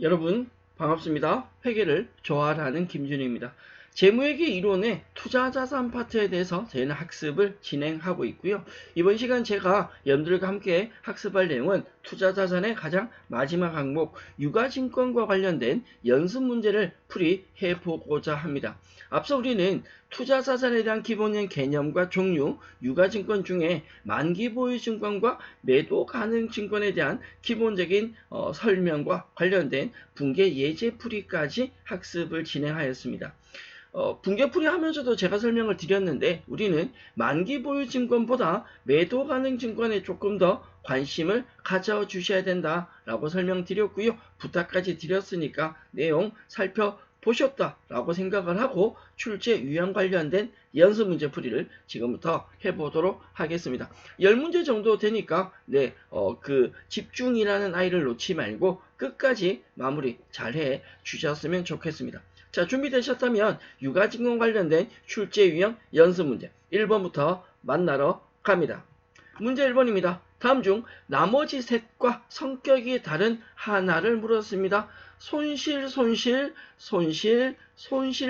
여러분 반갑습니다. 회계를 좋아하는 김준희입니다. 재무회계 이론의 투자자산 파트에 대해서 저희는 학습을 진행하고 있고요. 이번 시간 제가 여러분들과 함께 학습할 내용은 투자자산의 가장 마지막 항목 유가증권과 관련된 연습 문제를 풀이해 보고자 합니다. 앞서 우리는 투자자산에 대한 기본적인 개념과 종류, 유가증권 중에 만기 보유 증권과 매도 가능 증권에 대한 기본적인 설명과 관련된 분계 예제 풀이까지 학습을 진행하였습니다. 분계풀이 하면서도 제가 설명을 드렸는데 우리는 만기 보유 증권보다 매도 가능 증권에 조금 더 관심을 가져주셔야 된다라고 설명드렸고요. 부탁까지 드렸으니까 내용 살펴보셨다라고 생각을 하고 출제 유형 관련된 연습 문제 풀이를 지금부터 해보도록 하겠습니다. 10문제 정도 되니까 집중이라는 아이를 놓지 말고 끝까지 마무리 잘 해 주셨으면 좋겠습니다. 자, 준비되셨다면 유가증권 관련된 출제 유형 연습 문제 1번부터 만나러 갑니다. 문제 1번입니다. 다음 중 나머지 셋과 성격이 다른 하나를 물었습니다. 손실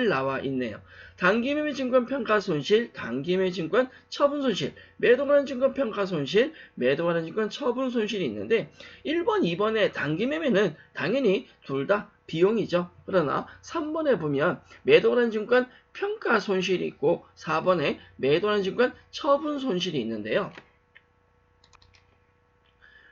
나와 있네요. 단기매매 증권 평가 손실, 단기매매 증권 처분 손실, 매도 관련 증권 평가 손실, 매도 관련 증권 처분 손실이 있는데 1번, 2번의 단기매매는 당연히 둘 다 비용이죠. 그러나 3번에 보면 매도 관련 증권 평가 손실이 있고 4번에 매도 관련 증권 처분 손실이 있는데요.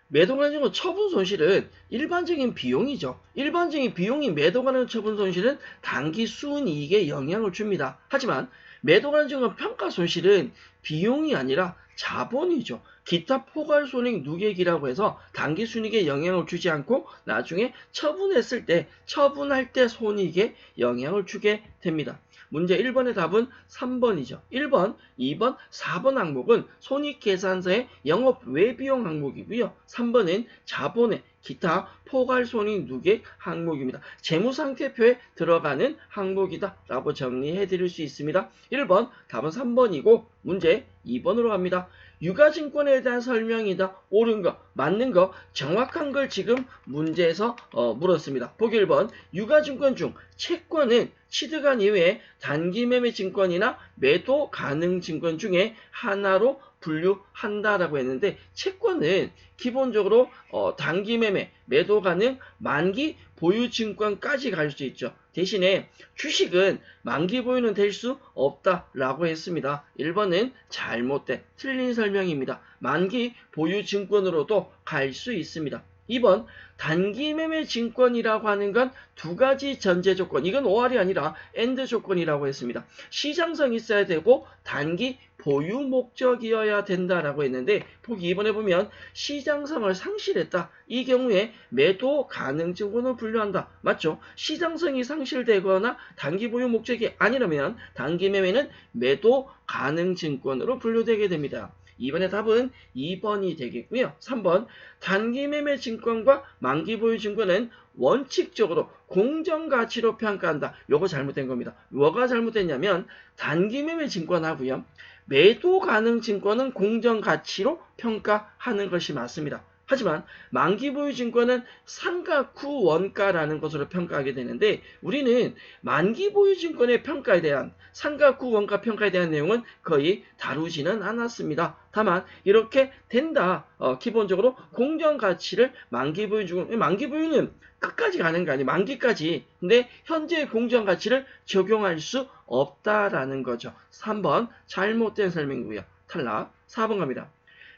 매도 관련 증권 처분 손실은 일반적인 비용이죠. 일반적인 비용이 매도 관련 처분 손실은 단기 순이익에 영향을 줍니다. 하지만 매도 관련 증권 평가 손실은 비용이 아니라 자본이죠. 기타 포괄손익 누계기라고 해서 단기 순이익에 영향을 주지 않고 나중에 처분했을 때 처분할 때 손익에 영향을 주게 됩니다. 문제 1번의 답은 3번이죠. 1번, 2번, 4번 항목은 손익계산서의 영업 외비용 항목이고요. 3번은 자본의 기타 포괄손익 누계 항목입니다. 재무상태표에 들어가는 항목이다 라고 정리해 드릴 수 있습니다. 1번 답은 3번이고 문제 2번으로 갑니다. 유가증권에 대한 설명이다. 옳은 거, 맞는 거, 정확한 걸 지금 문제에서 물었습니다. 보기 1번 유가증권 중 채권은 취득한 이외에 단기매매 증권이나 매도 가능 증권 중에 하나로 분류한다라고 했는데 채권은 기본적으로 단기매매, 매도 가능, 만기 보유 증권까지 갈 수 있죠. 대신에 주식은 만기 보유는 될 수 없다라고 했습니다. 1번은 잘못된 틀린 설명입니다. 만기 보유 증권으로도 갈 수 있습니다. 2번 단기 매매 증권이라고 하는 건 두 가지 전제 조건, 이건 OR이 아니라 AND 조건이라고 했습니다. 시장성이 있어야 되고 단기 보유 목적이어야 된다라고 했는데 보기 2번에 보면 시장성을 상실했다. 이 경우에 매도 가능 증권을 분류한다. 맞죠? 시장성이 상실되거나 단기 보유 목적이 아니라면 단기 매매는 매도 가능 증권으로 분류되게 됩니다. 2번의 답은 2번이 되겠고요. 3번 단기 매매 증권과 만기 보유 증권은 원칙적으로 공정가치로 평가한다. 요거 잘못된 겁니다. 뭐가 잘못됐냐면 단기 매매 증권하고요. 매도 가능 증권은 공정가치로 평가하는 것이 맞습니다. 하지만 만기 보유 증권은 상각 후 원가라는 것으로 평가하게 되는데 우리는 만기 보유 증권의 평가에 대한 상각 후 원가 평가에 대한 내용은 거의 다루지는 않았습니다. 다만 이렇게 된다. 기본적으로 공정가치를 만기 보유 증권, 만기 보유는 끝까지 가는 거 아니에요. 만기까지. 근데 현재 공정가치를 적용할 수 없다라는 거죠. 3번 잘못된 설명이고요. 탈락. 4번 갑니다.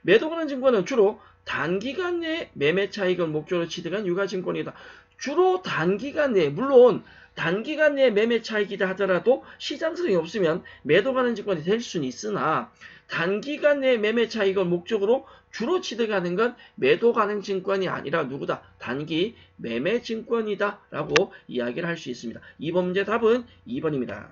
매도 관련 증권은 주로 단기간 내 매매 차익을 목적으로 취득한 유가증권이다. 주로 단기간 내, 물론 단기간 내 매매 차익이다 하더라도 시장성이 없으면 매도 가능 증권이 될 수는 있으나 단기간 내 매매 차익을 목적으로 주로 취득하는 건 매도 가능 증권이 아니라 누구다? 단기 매매 증권이다 라고 이야기를 할 수 있습니다. 2번 문제 답은 2번입니다.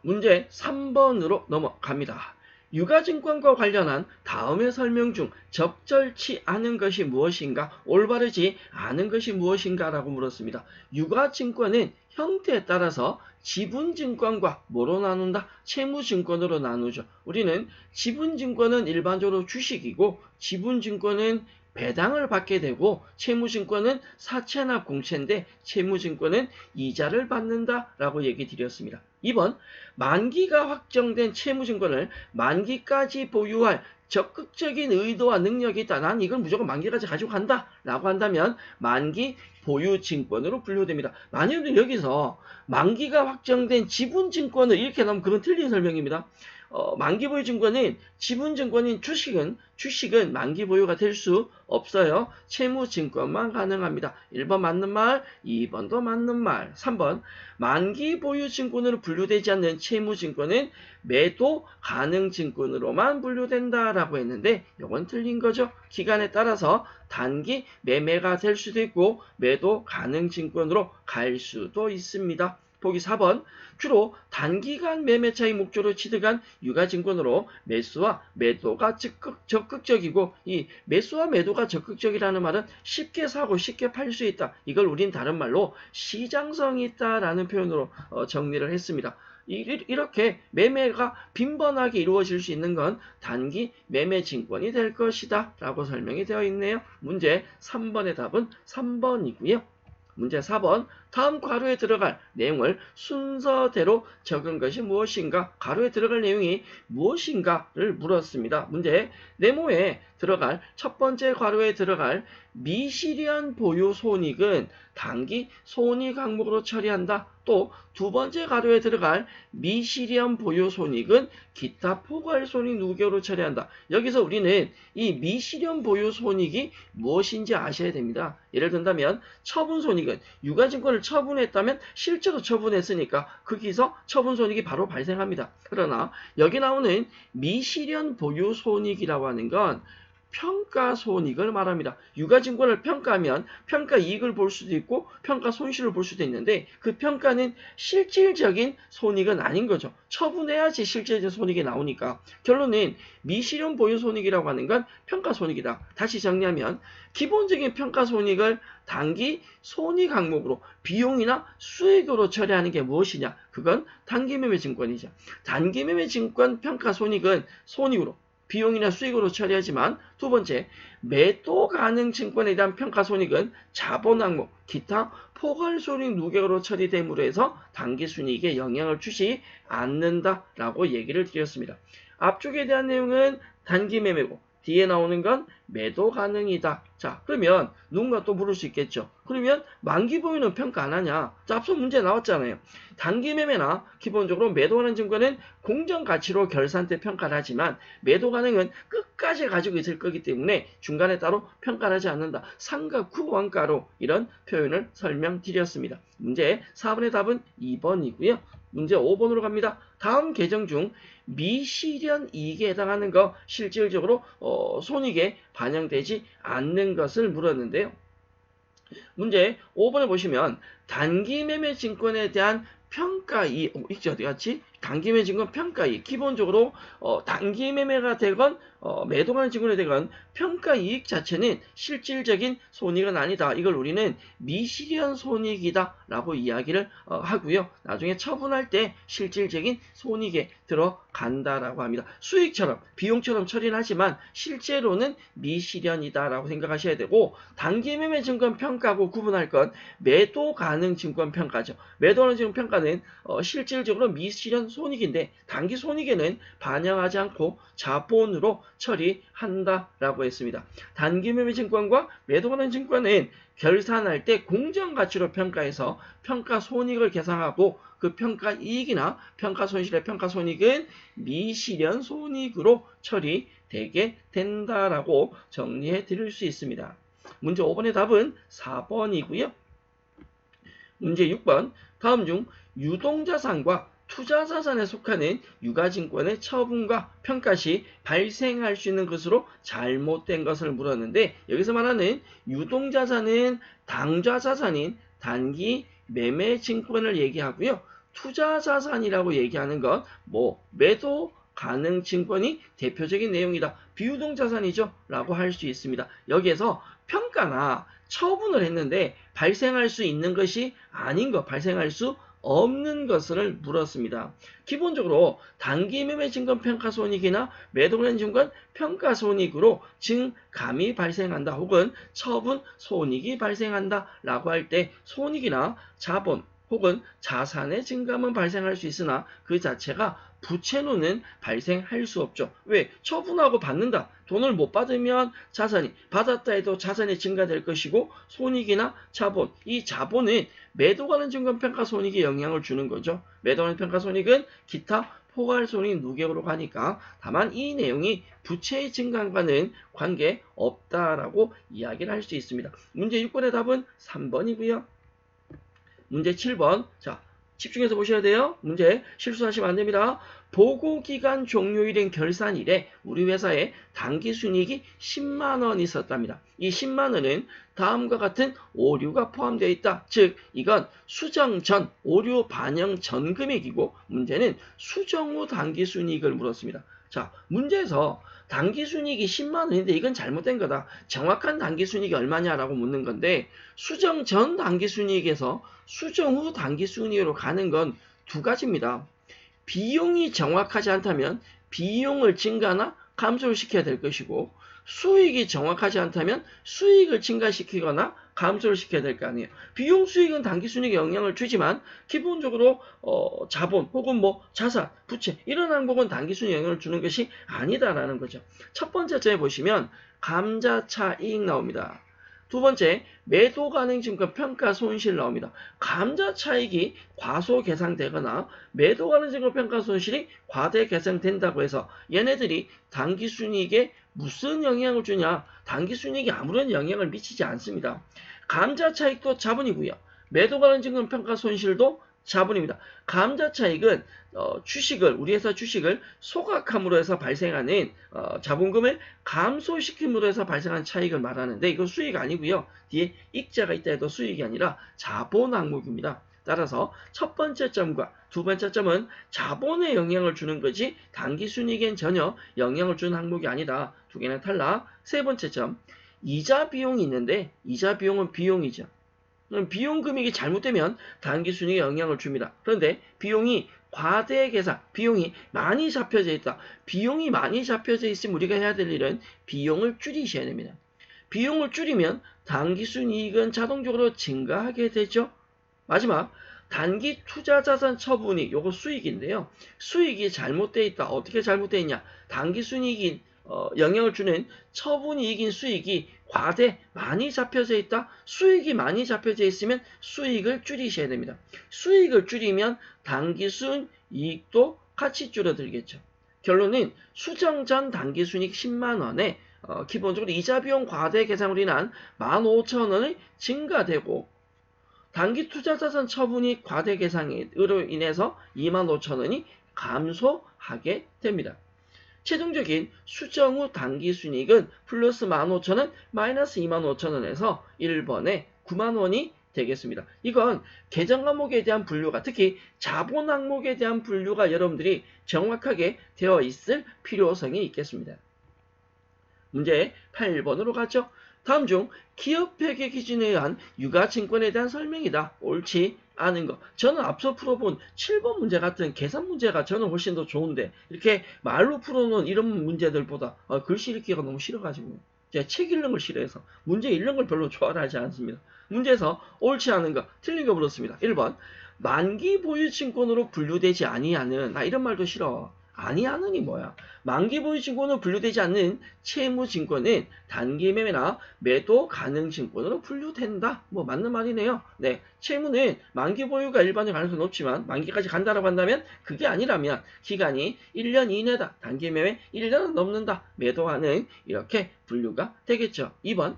문제 3번으로 넘어갑니다. 유가증권과 관련한 다음의 설명 중 적절치 않은 것이 무엇인가, 올바르지 않은 것이 무엇인가 라고 물었습니다. 유가증권은 형태에 따라서 지분증권과 뭐로 나눈다? 채무증권으로 나누죠. 우리는 지분증권은 일반적으로 주식이고 지분증권은 배당을 받게 되고 채무증권은 사채나 공채인데 채무증권은 이자를 받는다라고 얘기 드렸습니다. 2번, 만기가 확정된 채무증권을 만기까지 보유할 적극적인 의도와 능력이 있다. 난 이걸 무조건 만기까지 가지고 간다. 라고 한다면 만기 보유증권으로 분류됩니다. 만약에 여기서 만기가 확정된 지분증권을 이렇게 나오면 그건 틀린 설명입니다. 만기 보유 증권은 지분 증권인 주식은 만기 보유가 될 수 없어요. 채무 증권만 가능합니다. 1번 맞는 말, 2번도 맞는 말. 3번 만기 보유 증권으로 분류되지 않는 채무 증권은 매도 가능 증권으로만 분류된다라고 했는데 이건 틀린 거죠. 기간에 따라서 단기 매매가 될 수도 있고 매도 가능 증권으로 갈 수도 있습니다. 보기 4번 주로 단기간 매매차의 목적으로 취득한 유가증권으로 매수와 매도가 적극적이고 이 매수와 매도가 적극적이라는 말은 쉽게 사고 쉽게 팔 수 있다. 이걸 우린 다른 말로 시장성이 있다라는 표현으로 정리를 했습니다. 이렇게 매매가 빈번하게 이루어질 수 있는 건 단기 매매 증권이 될 것이다 라고 설명이 되어 있네요. 문제 3번의 답은 3번이고요. 문제 4번 다음 괄호에 들어갈 내용을 순서대로 적은 것이 무엇인가? 괄호에 들어갈 내용이 무엇인가를 물었습니다. 문제 네모에 들어갈 첫 번째 괄호에 들어갈 미실현 보유 손익은 단기 손익 항목으로 처리한다. 또 두 번째 괄호에 들어갈 미실현 보유 손익은 기타 포괄 손익 누계로 처리한다. 여기서 우리는 이 미실현 보유 손익이 무엇인지 아셔야 됩니다. 예를 든다면 처분 손익은 유가증권을 처분했다면 실제로 처분했으니까 거기서 처분 손익이 바로 발생합니다. 그러나 여기 나오는 미실현 보유 손익이라고 하는 건 평가 손익을 말합니다. 유가증권을 평가하면 평가 이익을 볼 수도 있고 평가 손실을 볼 수도 있는데 그 평가는 실질적인 손익은 아닌 거죠. 처분해야지 실질적인 손익이 나오니까 결론은 미실현 보유 손익이라고 하는 건 평가 손익이다. 다시 정리하면 기본적인 평가 손익을 단기 손익 항목으로 비용이나 수익으로 처리하는 게 무엇이냐? 그건 단기 매매 증권이죠. 단기 매매 증권 평가 손익은 손익으로 비용이나 수익으로 처리하지만 두 번째, 매도 가능 증권에 대한 평가 손익은 자본 항목, 기타 포괄 손익 누계로 처리됨으로 해서 단기 순이익에 영향을 주지 않는다라고 얘기를 드렸습니다. 앞쪽에 대한 내용은 단기 매매고 뒤에 나오는 건 매도 가능이다. 자, 그러면 누군가 또 물을 수 있겠죠. 그러면 만기 보유는 평가 안 하냐? 자, 앞서 문제 나왔잖아요. 단기 매매나 기본적으로 매도 가능 증권은 공정 가치로 결산 때 평가를 하지만 매도 가능은 끝까지 가지고 있을 거기 때문에 중간에 따로 평가를 하지 않는다. 상가 구원가로 이런 표현을 설명드렸습니다. 문제 4번의 답은 2번이고요. 문제 5번으로 갑니다. 다음 계정 중 미실현 이익에 해당하는 거 실질적으로 손익에 반영되지 않는 것을 물었는데요. 문제 5번에 보시면 단기 매매 증권에 대한 평가이익 있죠. 어디 갔지? 단기 매매 증권 평가이익 기본적으로 단기 매매가 되건 매도가능 증권이 되건 평가이익 자체는 실질적인 손익은 아니다. 이걸 우리는 미실현 손익이다 라고 이야기를 하고요. 나중에 처분할 때 실질적인 손익에 들어간다라고 합니다. 수익처럼 비용처럼 처리는 하지만 실제로는 미실현이다 라고 생각하셔야 되고 단기 매매 증권 평가하고 구분할 건 매도 가능 증권 평가죠. 매도 가능 증권 평가는 실질적으로 미실현 손익인데 단기 손익에는 반영하지 않고 자본으로 처리한다라고 했습니다. 단기 매매 증권과 매도 가능 증권은 결산할 때 공정가치로 평가해서 평가 손익을 계산하고 그 평가 이익이나 평가 손실의 평가 손익은 미실현 손익으로 처리되게 된다라고 정리해 드릴 수 있습니다. 문제 5번의 답은 4번이고요. 문제 6번 다음 중 유동자산과 투자자산에 속하는 유가증권의 처분과 평가 시 발생할 수 있는 것으로 잘못된 것을 물었는데 여기서 말하는 유동자산은 당좌자산인 단기 매매 증권을 얘기하고요. 투자자산이라고 얘기하는 건 매도 가능 증권이 대표적인 내용이다. 비유동자산이죠. 라고 할 수 있습니다. 여기에서 평가나 처분을 했는데 발생할 수 있는 것이 아닌 것, 발생할 수 없는 것을 물었습니다. 기본적으로 단기 매매 증권 평가 손익이나 매도 관련 증권 평가 손익으로 증감이 발생한다 혹은 처분 손익이 발생한다 라고 할 때 손익이나 자본 혹은 자산의 증감은 발생할 수 있으나 그 자체가 부채로는 발생할 수 없죠. 왜? 처분하고 받는다. 돈을 못 받으면 자산이, 받았다 해도 자산이 증가될 것이고 손익이나 자본, 이 자본은 매도 관련 증권 평가 손익에 영향을 주는 거죠. 매도 관련 평가 손익은 기타 포괄 손익 누계로 가니까 다만 이 내용이 부채의 증감과는 관계 없다라고 이야기를 할 수 있습니다. 문제 6번의 답은 3번이고요. 문제 7번. 자, 집중해서 보셔야 돼요. 문제 실수하시면 안 됩니다. 보고기간 종료일인 결산일에 우리 회사에 당기순이익이 10만 원 있었답니다. 이 10만 원은 다음과 같은 오류가 포함되어 있다. 즉 이건 수정 전 오류 반영 전 금액이고 문제는 수정 후 당기순이익을 물었습니다. 자, 문제에서 당기순이익이 10만 원인데 이건 잘못된 거다. 정확한 당기순이익이 얼마냐라고 묻는 건데 수정 전 당기순이익에서 수정 후 당기순이익으로 가는 건 두 가지입니다. 비용이 정확하지 않다면 비용을 증가나 감소를 시켜야 될 것이고 수익이 정확하지 않다면 수익을 증가시키거나 감소를 시켜야 될 거 아니에요. 비용 수익은 당기순이익에 영향을 주지만 기본적으로 자본 혹은 뭐 자산, 부채 이런 항목은 당기순이익에 영향을 주는 것이 아니다라는 거죠. 첫 번째 점에 보시면 감자차익 나옵니다. 두 번째, 매도 가능 증권 평가 손실 나옵니다. 감자 차익이 과소 계상되거나 매도 가능 증권 평가 손실이 과대 계상된다고 해서 얘네들이 당기순이익에 무슨 영향을 주냐? 당기순이익에 아무런 영향을 미치지 않습니다. 감자 차익도 자본이고요. 매도 가능 증권 평가 손실도 자본입니다. 감자 차익은 주식을 우리 회사 주식을 소각함으로 해서 발생하는 자본금을 감소시킴으로 해서 발생한 차익을 말하는데 이건 수익 아니고요. 뒤에 익자가 있다 해도 수익이 아니라 자본 항목입니다. 따라서 첫 번째 점과 두 번째 점은 자본에 영향을 주는 거지 당기순이익엔 전혀 영향을 주는 항목이 아니다. 두 개는 탈락. 세 번째 점, 이자 비용이 있는데 이자 비용은 비용이죠. 비용 금액이 잘못되면 당기순이익에 영향을 줍니다. 그런데 비용이 과대 계산, 비용이 많이 잡혀져 있다. 비용이 많이 잡혀져 있으면 우리가 해야 될 일은 비용을 줄이셔야 됩니다. 비용을 줄이면 당기순이익은 자동적으로 증가하게 되죠. 마지막, 단기 투자자산 처분이 요거 수익인데요. 수익이 잘못되어 있다. 어떻게 잘못되어 있냐? 당기순이익이 영향을 주는 처분이익인 수익이 과대 많이 잡혀져 있다. 수익이 많이 잡혀져 있으면 수익을 줄이셔야 됩니다. 수익을 줄이면 당기순이익도 같이 줄어들겠죠. 결론은 수정 전 당기순이익 10만 원에 기본적으로 이자 비용 과대 계상으로 인한 15,000원이 증가되고 단기 투자자산 처분이 과대 계상으로 인해서 25,000원이 감소하게 됩니다. 최종적인 수정 후 당기순이익은 플러스 15,000원, 마이너스 25,000원에서 1번에 9만원이 되겠습니다. 이건 계정 항목에 대한 분류가 특히 자본 항목에 대한 분류가 여러분들이 정확하게 되어 있을 필요성이 있겠습니다. 문제 8번으로 가죠. 다음 중 기업회계 기준에 의한 유가증권에 대한 설명이다. 옳지 않은 거. 저는 앞서 풀어본 7번 문제 같은 계산 문제가 저는 훨씬 더 좋은데 이렇게 말로 풀어놓은 이런 문제들보다 글씨 읽기가 너무 싫어가지고 제가 책 읽는 걸 싫어해서 문제 읽는 걸 별로 좋아하지 않습니다. 문제에서 옳지 않은 거, 틀린 거 물었습니다. 1번 만기 보유 증권으로 분류되지 아니하는 나 이런 말도 싫어. 아니하는이 뭐야? 만기 보유 증권으로 분류되지 않는 채무 증권은 단기 매매나 매도 가능 증권으로 분류된다. 뭐 맞는 말이네요. 네, 채무는 만기 보유가 일반적 가능성이 높지만 만기까지 간다라고 한다면 그게 아니라면 기간이 1년 이내다. 단기 매매 1년은 넘는다. 매도 가능 이렇게 분류가 되겠죠. 2번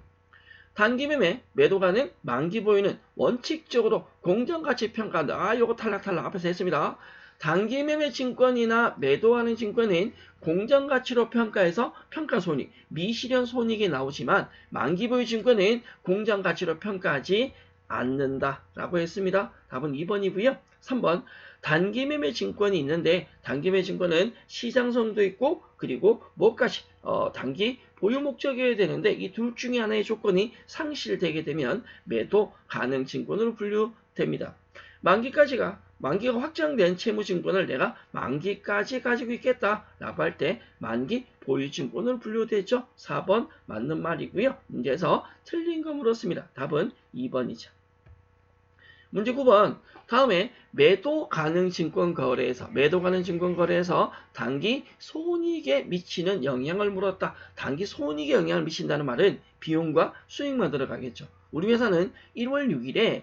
단기 매매, 매도 가능, 만기 보유는 원칙적으로 공정가치 평가한다. 요거 탈락 앞에서 했습니다. 단기 매매 증권이나 매도하는 증권은 공정가치로 평가해서 평가손익, 미실현 손익이 나오지만 만기 보유 증권은 공정가치로 평가하지 않는다라고 했습니다. 답은 2번이고요. 3번 단기 매매 증권이 있는데 단기 매매 증권은 시장성도 있고 그리고 뭐까지 단기 보유 목적이어야 되는데 이 둘 중에 하나의 조건이 상실되게 되면 매도 가능 증권으로 분류됩니다. 만기가 확정된 채무증권을 내가 만기까지 가지고 있겠다라고 할 때 만기 보유증권으로 분류되죠. 4번 맞는 말이고요. 문제에서 틀린 거 물었습니다. 답은 2번이죠. 문제 9번. 다음에 매도 가능 증권 거래에서 단기 손익에 미치는 영향을 물었다. 단기 손익에 영향을 미친다는 말은 비용과 수익만 들어가겠죠. 우리 회사는 1월 6일에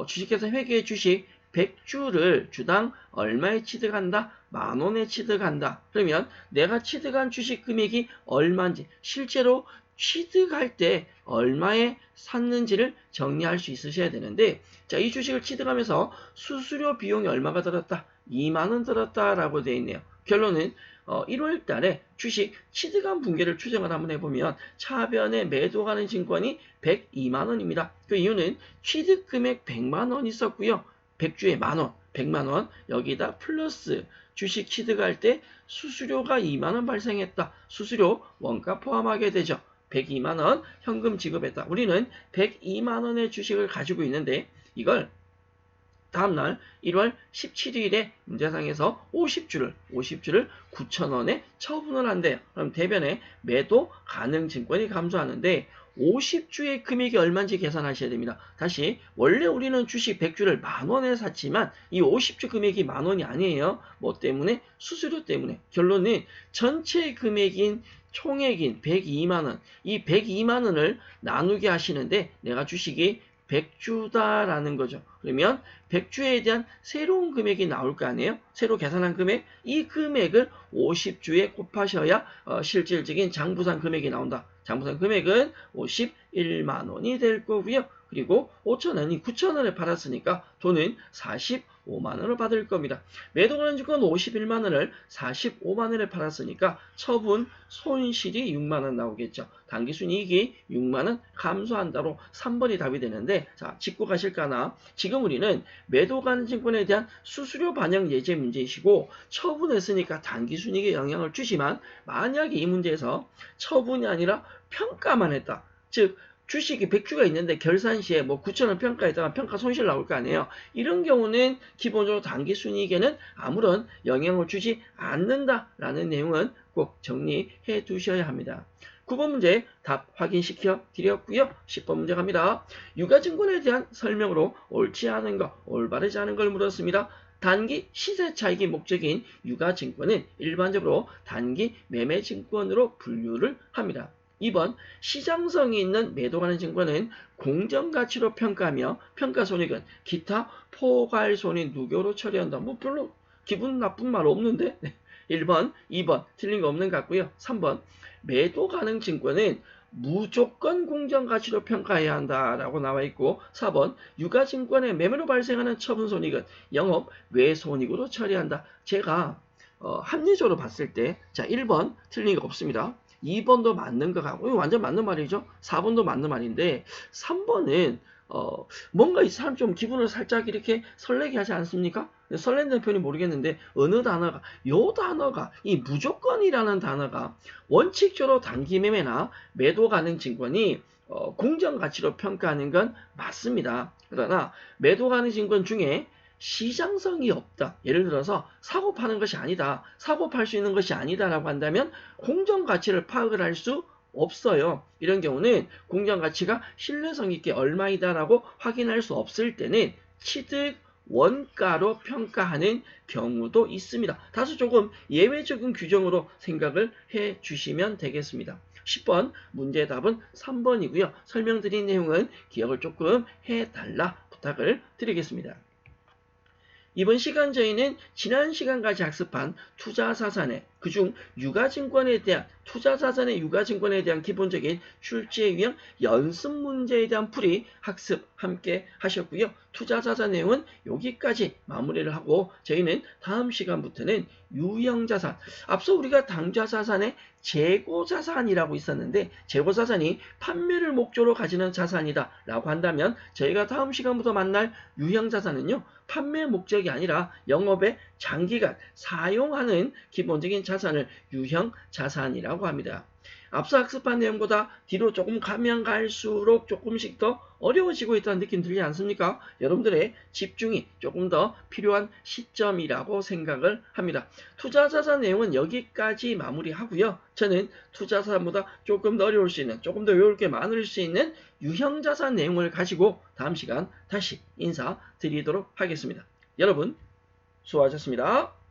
주식회사 회계 주식 100주를 주당 얼마에 취득한다? 10,000원에 취득한다. 그러면 내가 취득한 주식 금액이 얼마인지 실제로 취득할 때 얼마에 샀는지를 정리할 수 있으셔야 되는데, 자, 이 주식을 취득하면서 수수료 비용이 얼마가 들었다? 20,000원 들었다라고 되어 있네요. 결론은 1월 달에 주식 취득한 분기를 추정을 한번 해보면 차변에 매도 가는 증권이 102만원입니다. 그 이유는 취득 금액 100만원 있었고요. 100주에 만원, 100만원 여기다 플러스 주식 취득할 때 수수료가 2만원 발생했다. 수수료 원가 포함하게 되죠. 102만원 현금 지급했다. 우리는 102만원의 주식을 가지고 있는데 이걸 다음날 1월 17일에 문제상에서 50주를 9,000원에 처분을 한대요. 그럼 대변에 매도 가능 증권이 감소하는데 50주의 금액이 얼마인지 계산하셔야 됩니다. 다시 원래 우리는 주식 100주를 10,000원에 샀지만 이 50주 금액이 10,000원이 아니에요. 뭐 때문에? 수수료 때문에. 결론은 전체 금액인 총액인 102만원, 이 102만원을 나누게 하시는데 내가 주식이 100주다라는 거죠. 그러면 100주에 대한 새로운 금액이 나올 거 아니에요? 새로 계산한 금액, 이 금액을 50주에 곱하셔야 실질적인 장부상 금액이 나온다. 장부상 금액은 51만원이 될 거고요. 그리고 5,000원이 9,000원에 팔았으니까 돈은 45만원을 받을 겁니다. 매도 가능 증권 51만원을 45만원에 팔았으니까 처분 손실이 6만원 나오겠죠. 당기순이익이 6만원 감소한다로 3번이 답이 되는데, 자, 짚고 가실까나? 지금 우리는 매도 가능 증권에 대한 수수료 반영 예제 문제이시고 처분했으니까 당기순이익에 영향을 주지만 만약에 이 문제에서 처분이 아니라 평가만 했다. 즉 주식이 100주가 있는데 결산 시에 뭐 9,000원 평가했다가 평가 손실 나올 거 아니에요. 이런 경우는 기본적으로 단기순이익에는 아무런 영향을 주지 않는다라는 내용은 꼭 정리해 두셔야 합니다. 9번 문제 답 확인시켜 드렸고요. 10번 문제 갑니다. 유가증권에 대한 설명으로 옳지 않은 것, 올바르지 않은 걸 물었습니다. 단기 시세 차익이 목적인 유가증권은 일반적으로 단기 매매증권으로 분류를 합니다. 2번 시장성이 있는 매도 가능 증권은 공정가치로 평가하며 평가손익은 기타 포괄손익 누계로 처리한다. 뭐 별로 기분 나쁜 말 없는데? 1번, 2번 틀린 거 없는 것 같고요. 3번 매도 가능 증권은 무조건 공정가치로 평가해야 한다라고 나와 있고, 4번 유가증권의 매매로 발생하는 처분손익은 영업 외손익으로 처리한다. 제가 합리적으로 봤을 때, 자, 1번 틀린 거 없습니다. 2번도 맞는 것 같고, 이거 완전 맞는 말이죠. 4번도 맞는 말인데 3번은 뭔가 이 사람 좀 기분을 살짝 이렇게 설레게 하지 않습니까? 설렌다는 표현이 모르겠는데 어느 단어가, 요 단어가, 이 무조건이라는 단어가 원칙적으로 단기 매매나 매도 가능 증권이 공정가치로 평가하는 건 맞습니다. 그러나 매도 가능 증권 중에 시장성이 없다. 예를 들어서 사고 파는 것이 아니다. 사고 팔 수 있는 것이 아니다라고 한다면 공정가치를 파악을 할 수 없어요. 이런 경우는 공정가치가 신뢰성 있게 얼마이다라고 확인할 수 없을 때는 취득 원가로 평가하는 경우도 있습니다. 다소 조금 예외적인 규정으로 생각을 해 주시면 되겠습니다. 10번 문제의 답은 3번이고요. 설명드린 내용은 기억을 조금 해달라 부탁을 드리겠습니다. 이번 시간 저희는 지난 시간까지 학습한 투자자산의 그중 유가증권에 대한 투자자산의 유가증권에 대한 기본적인 출제 유형 연습 문제에 대한 풀이 학습 함께 하셨고요. 투자자산 내용은 여기까지 마무리를 하고 저희는 다음 시간부터는 유형자산, 앞서 우리가 당좌자산의 재고자산이라고 있었는데 재고자산이 판매를 목적으로 가지는 자산이다 라고 한다면 저희가 다음 시간부터 만날 유형자산은요, 판매 목적이 아니라 영업에 장기간 사용하는 기본적인 자산을 유형자산이라고 합니다. 앞서 학습한 내용보다 뒤로 조금 가면 갈수록 조금씩 더 어려워지고 있다는 느낌 들지 않습니까? 여러분들의 집중이 조금 더 필요한 시점이라고 생각을 합니다. 투자자산 내용은 여기까지 마무리하고요. 저는 투자자산보다 조금 더 어려울 수 있는, 조금 더 외울 게 많을 수 있는 유형자산 내용을 가지고 다음 시간 다시 인사드리도록 하겠습니다. 여러분 수고하셨습니다.